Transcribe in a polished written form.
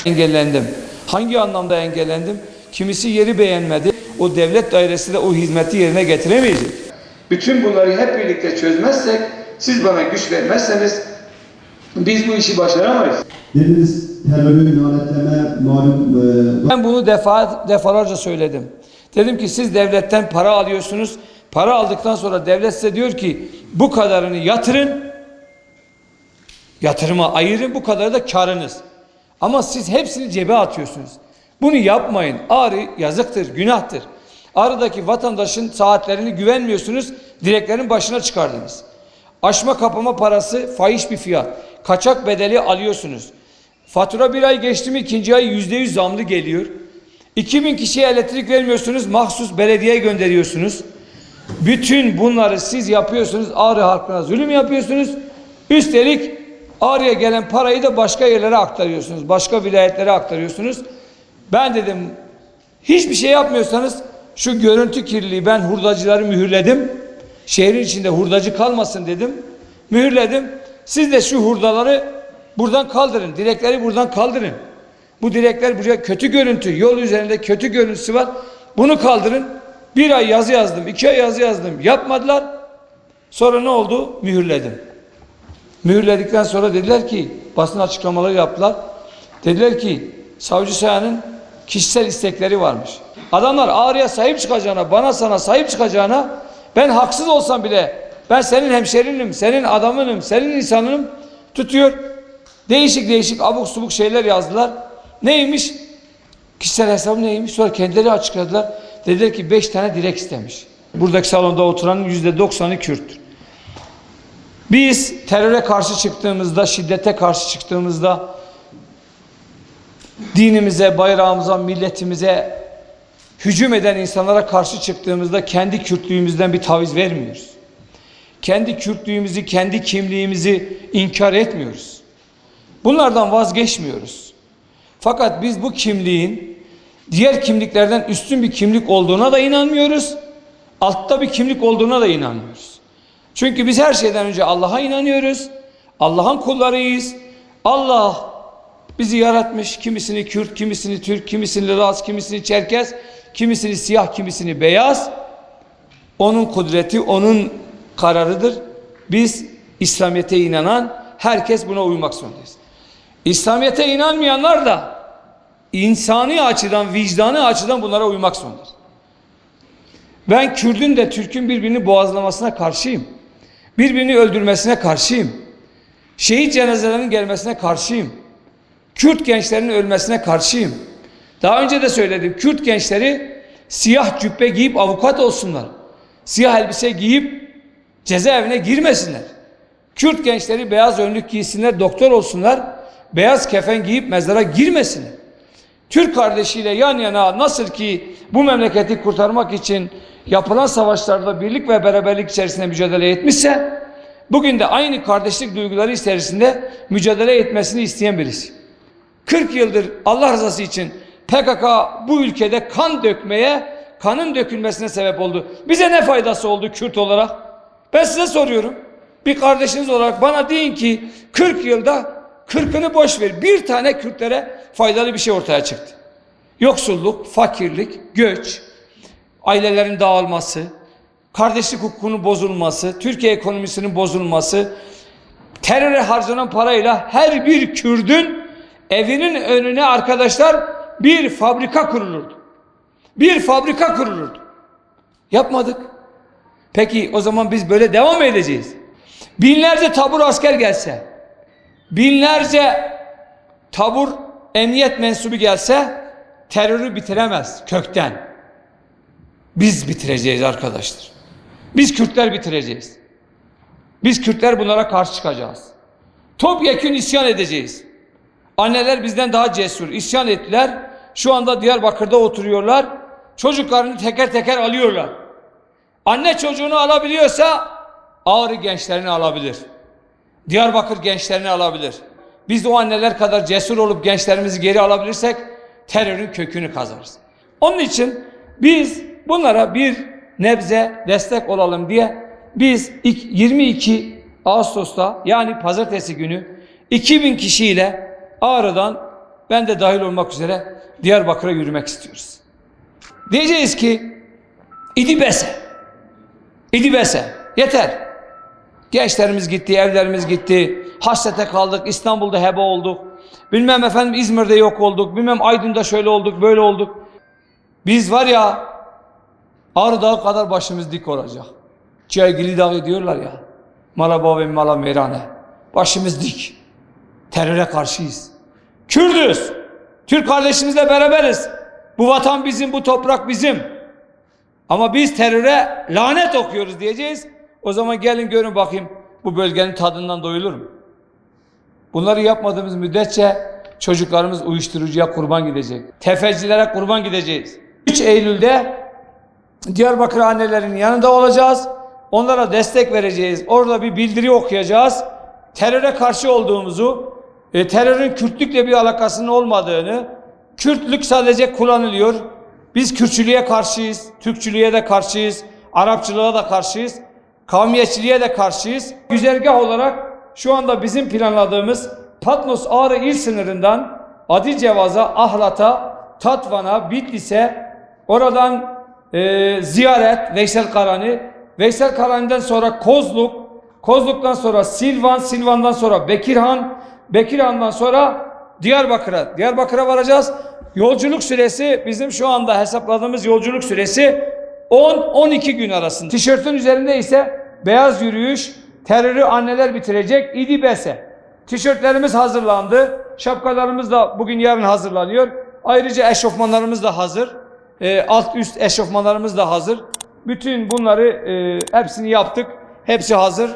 Engellendim. Hangi anlamda engellendim? Kimisi yeri beğenmedi. O devlet dairesi de o hizmeti yerine getiremeyecek. Bütün bunları hep birlikte çözmezsek, siz bana güç vermezseniz biz bu işi başaramayız. Dediniz terörü lanetleme, malum... Ben bunu defalarca söyledim. Dedim ki siz devletten para alıyorsunuz. Para aldıktan sonra devlet size diyor ki bu kadarını yatırın. Yatırıma ayırın, bu kadar da karınız. Ama siz hepsini cebe atıyorsunuz. Bunu yapmayın. Ağrı yazıktır, günahtır. Ağrı'daki vatandaşın saatlerini güvenmiyorsunuz, direklerin başına çıkardınız. Açma kapama parası fahiş bir fiyat. Kaçak bedeli alıyorsunuz. Fatura bir ay geçti mi ikinci ay %100 zamlı geliyor. 2000 kişiye elektrik vermiyorsunuz, mahsus belediyeye gönderiyorsunuz. Bütün bunları siz yapıyorsunuz, Ağrı halkına zulüm yapıyorsunuz. Üstelik Ağrı'ya gelen parayı da başka yerlere aktarıyorsunuz, başka vilayetlere aktarıyorsunuz. Ben dedim, hiçbir şey yapmıyorsanız şu görüntü kirliliği, ben hurdacıları mühürledim. Şehrin içinde hurdacı kalmasın dedim. Mühürledim. Siz de şu hurdaları buradan kaldırın, direkleri buradan kaldırın. Bu direkler buraya kötü görüntü, yol üzerinde kötü görüntüsü var. Bunu kaldırın. Bir ay yazı yazdım, 2 ay yazı yazdım. Yapmadılar. Sonra ne oldu? Mühürledim. Mühürledikten sonra dediler ki, basın açıklamaları yaptılar. Dediler ki, Savcı Sayan'ın kişisel istekleri varmış. Adamlar Ağrı'ya sahip çıkacağına, bana sana sahip çıkacağına, ben haksız olsam bile, ben senin hemşerinim, senin adamınım, senin insanınım tutuyor. Değişik değişik abuk subuk şeyler yazdılar. Neymiş? Kişisel hesabı neymiş? Sonra kendileri açıkladılar. Dediler ki 5 tane direk istemiş. Buradaki salonda oturanın %90'ı Kürt. Biz teröre karşı çıktığımızda, şiddete karşı çıktığımızda, dinimize, bayrağımıza, milletimize hücum eden insanlara karşı çıktığımızda kendi Kürtlüğümüzden bir taviz vermiyoruz. Kendi Kürtlüğümüzü, kendi kimliğimizi inkar etmiyoruz. Bunlardan vazgeçmiyoruz. Fakat biz bu kimliğin diğer kimliklerden üstün bir kimlik olduğuna da inanmıyoruz. Altta bir kimlik olduğuna da inanmıyoruz. Çünkü biz her şeyden önce Allah'a inanıyoruz. Allah'ın kullarıyız. Allah bizi yaratmış. Kimisini Kürt, kimisini Türk, kimisini Laz, kimisini Çerkez, kimisini siyah, kimisini beyaz. Onun kudreti, onun kararıdır. Biz İslamiyet'e inanan herkes buna uymak zorundayız. İslamiyet'e inanmayanlar da insani açıdan, vicdani açıdan bunlara uymak zorundadır. Ben Kürt'ün de Türk'ün birbirini boğazlamasına karşıyım. Birbirini öldürmesine karşıyım. Şehit cenazelerinin gelmesine karşıyım. Kürt gençlerinin ölmesine karşıyım. Daha önce de söyledim. Kürt gençleri siyah cübbe giyip avukat olsunlar. Siyah elbise giyip cezaevine girmesinler. Kürt gençleri beyaz önlük giysinler, doktor olsunlar. Beyaz kefen giyip mezara girmesinler. Türk kardeşiyle yan yana nasıl ki bu memleketi kurtarmak için yapılan savaşlarda birlik ve beraberlik içerisinde mücadele etmişse, bugün de aynı kardeşlik duyguları içerisinde mücadele etmesini isteyen birisi. 40 yıldır Allah rızası için PKK bu ülkede kan dökmeye, kanın dökülmesine sebep oldu. Bize ne faydası oldu Kürt olarak? Ben size soruyorum. Bir kardeşiniz olarak bana deyin ki 40 yılda 40'ını boş ver. Bir tane Kürtlere faydalı bir şey ortaya çıktı. Yoksulluk, fakirlik, göç, ailelerin dağılması, kardeşlik hukukunun bozulması, Türkiye ekonomisinin bozulması, teröre harcanan parayla her bir Kürt'ün evinin önüne arkadaşlar bir fabrika kurulurdu. Bir fabrika kurulurdu. Yapmadık. Peki o zaman biz böyle devam mı edeceğiz? Binlerce tabur asker gelse, binlerce tabur emniyet mensubu gelse terörü bitiremez kökten. Biz bitireceğiz arkadaşlar. Biz Kürtler bitireceğiz. Biz Kürtler bunlara karşı çıkacağız. Topyekün isyan edeceğiz. Anneler bizden daha cesur. İsyan ettiler. Şu anda Diyarbakır'da oturuyorlar. Çocuklarını teker teker alıyorlar. Anne çocuğunu alabiliyorsa Ağrı gençlerini alabilir. Diyarbakır gençlerini alabilir. Biz de o anneler kadar cesur olup gençlerimizi geri alabilirsek terörün kökünü kazarız. Onun için biz bunlara bir nebze destek olalım diye biz 22 Ağustos'ta yani pazartesi günü 2000 kişiyle Ağrı'dan ben de dahil olmak üzere Diyarbakır'a yürümek istiyoruz. Diyeceğiz ki İdi bese. İdi bese. Yeter. Gençlerimiz gitti, evlerimiz gitti. Hasrete kaldık, İstanbul'da heba olduk. Bilmem efendim İzmir'de yok olduk. Bilmem Aydın'da şöyle olduk, böyle olduk. Biz var ya Ağrı Dağı kadar başımız dik olacak. Çaygili Dağı diyorlar ya. Malaba ve mala merane. Başımız dik. Teröre karşıyız. Kürdüz. Türk kardeşimizle beraberiz. Bu vatan bizim, bu toprak bizim. Ama biz teröre lanet okuyoruz diyeceğiz. O zaman gelin görün bakayım bu bölgenin tadından doyulur mu? Bunları yapmadığımız müddetçe çocuklarımız uyuşturucuya kurban gidecek. Tefecilere kurban gideceğiz. 3 Eylül'de Diyarbakır annelerinin yanında olacağız. Onlara destek vereceğiz. Orada bir bildiri okuyacağız. Teröre karşı olduğumuzu, terörün Kürtlükle bir alakasının olmadığını, Kürtlük sadece kullanılıyor. Biz Kürtçülüğe karşıyız, Türkçülüğe de karşıyız, Arapçılığa da karşıyız, kavmiyetçiliğe de karşıyız. Güzergah olarak şu anda bizim planladığımız Patnos Ağrı il sınırından Adicevaz'a, Ahlat'a, Tatvan'a, Bitlis'e, oradan ziyaret Veysel Karani, Veysel Karani'den sonra Kozluk, Kozluk'tan sonra Silvan, Silvan'dan sonra Bekirhan, Bekirhan'dan sonra Diyarbakır'a varacağız. Yolculuk süresi bizim şu anda hesapladığımız yolculuk süresi 10-12 gün arasında. Tişörtün üzerinde ise beyaz yürüyüş, terörü anneler bitirecek İdi bese. Tişörtlerimiz hazırlandı. Şapkalarımız da bugün yarın hazırlanıyor. Ayrıca eşofmanlarımız da hazır. Alt üst eşofmanlarımız da hazır. Bütün bunları hepsini yaptık. Hepsi hazır.